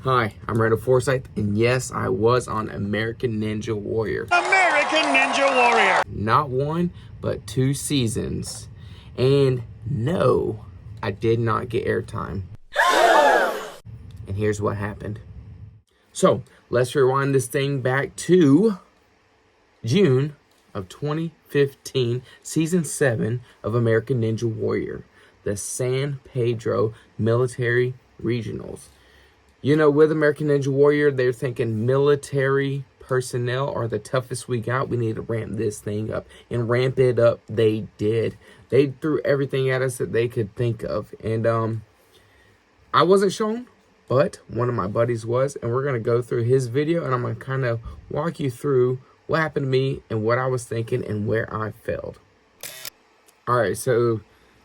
Hi, I'm Randall Forsyth, and yes, I was on American Ninja Warrior. American Ninja Warrior! Not one, but 2 seasons. And no, I did not get airtime. And here's what happened. So, let's rewind this thing back to June of 2015, Season 7 of American Ninja Warrior, the San Pedro Military Regionals. You know, with American Ninja Warrior, they're thinking military personnel are the toughest we got. We need to ramp this thing up. And ramp it up, they did. They threw everything at us that they could think of. And I wasn't shown, but one of my buddies was. And we're going to go through his video, and I'm going to kind of walk you through what happened to me and what I was thinking and where I failed. All right, so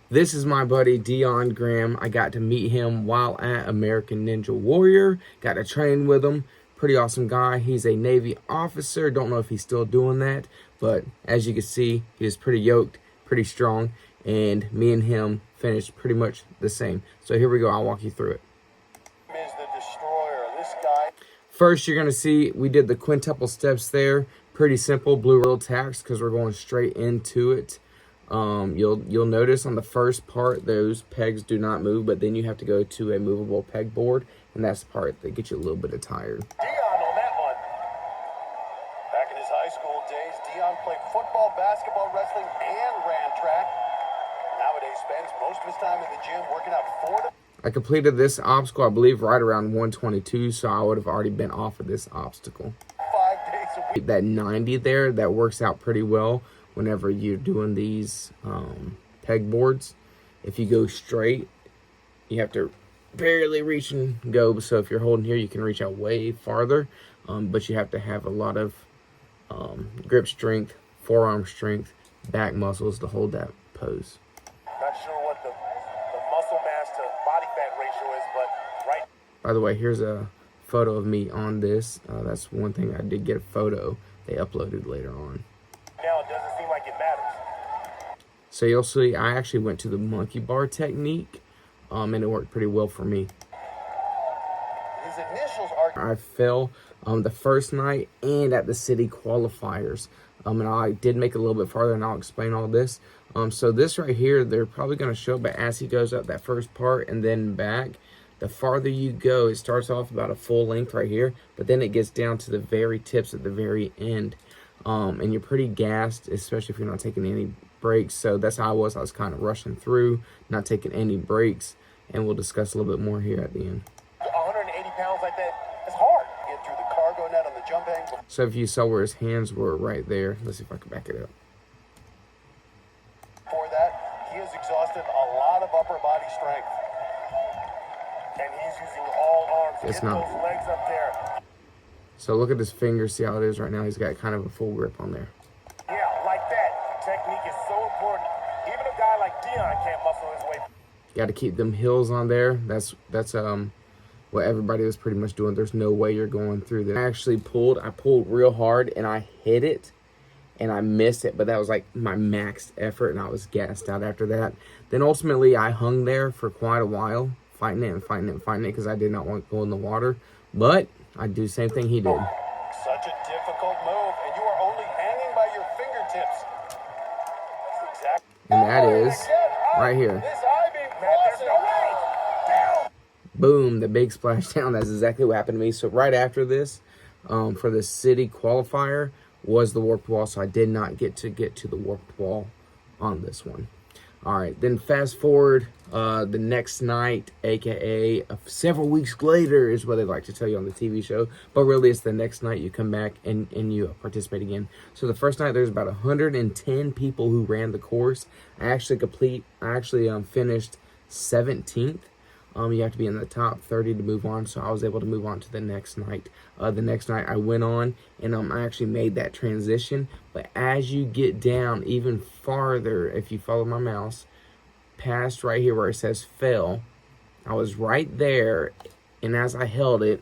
this is my buddy, Dion Graham. I got to meet him while at American Ninja Warrior. Got to train with him. Pretty awesome guy. He's a Navy officer. Don't know if he's still doing that. But as you can see, he was pretty yoked, pretty strong. And me and him finished pretty much the same. So here we go. I'll walk you through it. Is the destroyer. This guy. First, you're going to see we did the quintuple steps there. Pretty simple. Blue rail tacks because we're going straight into it. You'll notice on the first part, those pegs do not move, but then you have to go to a movable peg board, and that's the part that gets you a little bit tired. Dion on that one. Back in his high school days, Dion played football, basketball, wrestling, and ran track. Nowadays, spends most of his time in the gym working out 4 to... I completed this obstacle, I believe, right around 122, so I would have already been off of this obstacle. 5 days a week. That 90 there, that works out pretty well whenever you're doing these peg boards. If you go straight, you have to barely reach and go. So if you're holding here, you can reach out way farther. But you have to have a lot of grip strength, forearm strength, back muscles to hold that pose. Not sure what the muscle mass to body fat ratio is, but right. By the way, here's a photo of me on this. That's one thing I did get a photo. They uploaded later on. Now it doesn't seem like it matters. So you'll see I actually went to the monkey bar technique, and it worked pretty well for me. His initials are... I fell the first night and at the city qualifiers. And I did make it a little bit farther, and I'll explain all this. So this right here, they're probably going to show, but as he goes up that first part and then back, the farther you go, it starts off about a full length right here, but then it gets down to the very tips at the very end. And you're pretty gassed, especially if you're not taking any breaks. So that's how I was. I was kind of rushing through, not taking any breaks. And we'll discuss a little bit more here at the end. 180 pounds like that, it's hard. Get through the cargo net on the jump angle. So if you saw where his hands were right there, let's see if I can back it up. For that, he has exhausted a lot of upper body strength. And he's using all arms to get those legs up there. So look at his fingers, see how it is right now. He's got kind of a full grip on there. Yeah, like that. Technique is so important. Even a guy like Dion can't muscle his way. Got to keep them heels on there. That's what everybody was pretty much doing. There's no way you're going through that. I pulled real hard and I hit it and I missed it, but that was like my max effort and I was gassed out after that. Then ultimately I hung there for quite a while, fighting it because I did not want to go in the water. But I'd do the same thing he did. Such a difficult move, and you are only hanging by your fingertips. And that is right here. Boom, the big splash down. That's exactly what happened to me. So right after this, for the city qualifier, was the warped wall. So I did not get to the warped wall on this one. All right, then fast forward the next night, aka several weeks later is what they like to tell you on the TV show, but really it's the next night you come back and you participate again. So the first night there's about 110 people who ran the course. I actually finished 17th. You have to be in the top 30 to move on, so I was able to move on to the next night. The next night I went on, and I actually made that transition. But as you get down even farther, if you follow my mouse, past right here where it says fail, I was right there, and as I held it,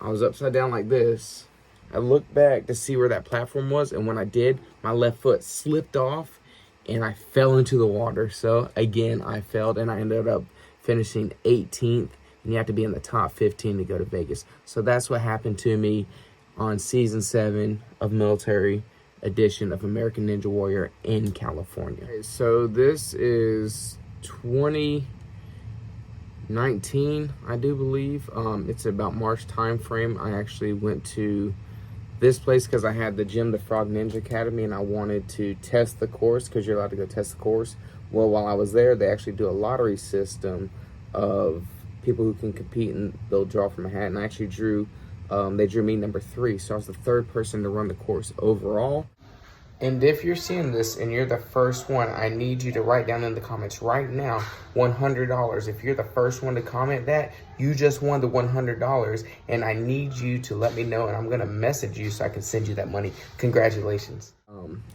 I was upside down like this. I looked back to see where that platform was, and when I did, my left foot slipped off, and I fell into the water. So again, I failed, and I ended up finishing 18th and you have to be in the top 15 to go to Vegas. So that's what happened to me on season 7 of Military Edition of American Ninja Warrior in California. Okay, so this is 2019, I do believe. It's about March time frame. I actually went to this place because I had the gym, the Frog Ninja Academy, and I wanted to test the course because you're allowed to go test the course. Well, while I was there, they actually do a lottery system of people who can compete, and they'll draw from a hat. And I actually they drew me number 3, so I was the 3rd person to run the course overall. And if you're seeing this and you're the first one, I need you to write down in the comments right now, $100. If you're the first one to comment that, you just won the $100, and I need you to let me know, and I'm gonna message you so I can send you that money. Congratulations.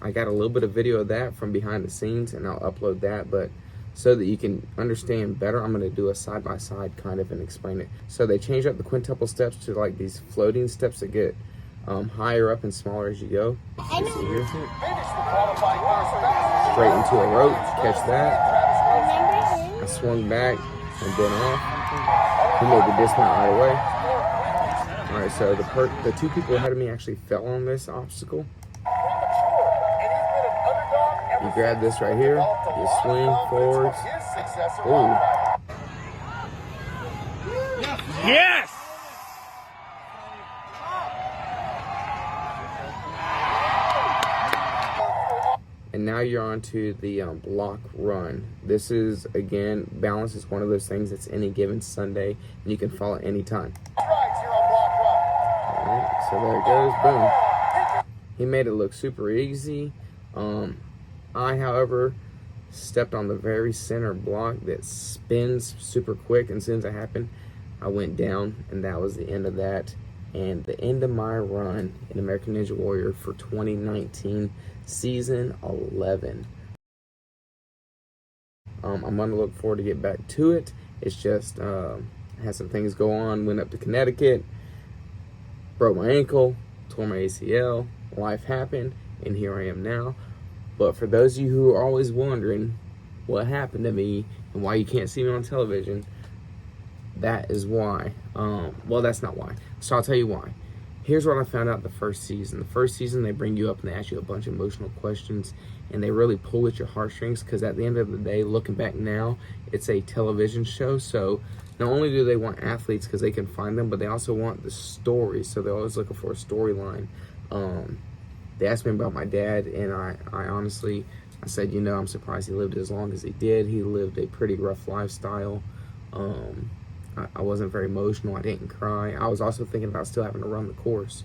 I got a little bit of video of that from behind the scenes, and I'll upload that, but so that you can understand better, I'm gonna do a side-by-side kind of and explain it. So they changed up the quintuple steps to like these floating steps that get higher up and smaller as you go. You see here. Straight into a rope, catch that. I swung back and then off. He made the dismount right away. All right, so the 2 people ahead of me actually fell on this obstacle. You grab this right here, you swing forwards. Ooh. Yes! And now you're on to the block run. This is, again, balance is one of those things that's any given Sunday, and you can follow it anytime. All right, so there it goes, boom. He made it look super easy. I, however, stepped on the very center block that spins super quick, and as soon as it happened, I went down, and that was the end of that. And the end of my run in American Ninja Warrior for 2019 season 11. I'm gonna look forward to get back to it. It's just had some things go on. Went up to Connecticut, broke my ankle, tore my ACL. Life happened, and here I am now. But for those of you who are always wondering what happened to me and why you can't see me on television, that is why. Well, that's not why. So I'll tell you why. Here's what I found out the first season. The first season, they bring you up and they ask you a bunch of emotional questions, and they really pull at your heartstrings, because at the end of the day, looking back now, it's a television show. So not only do they want athletes because they can find them, but they also want the story. So they're always looking for a storyline. They asked me about my dad, and I honestly, I said, you know, I'm surprised he lived as long as he did. He lived a pretty rough lifestyle. I wasn't very emotional. I didn't cry. I was also thinking about still having to run the course.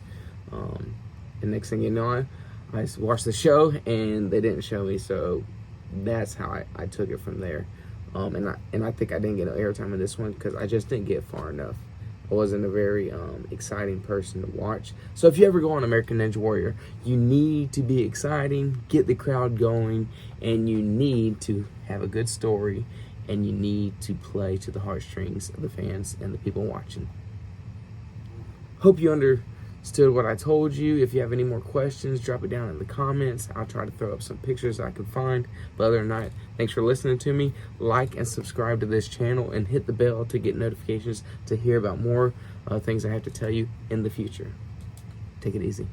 And next thing you know, I watched the show, and they didn't show me. So that's how I took it from there. And I think I didn't get airtime in this one because I just didn't get far enough. I wasn't a very exciting person to watch. So if you ever go on American Ninja Warrior, you need to be exciting, get the crowd going, and you need to have a good story, and you need to play to the heartstrings of the fans and the people watching. Hope you understood what I told you. If you have any more questions, drop it down in the comments. I'll try to throw up some pictures I can find. But other than that, thanks for listening to me. Like and subscribe to this channel, and hit the bell to get notifications to hear about more things I have to tell you in the future. Take it easy.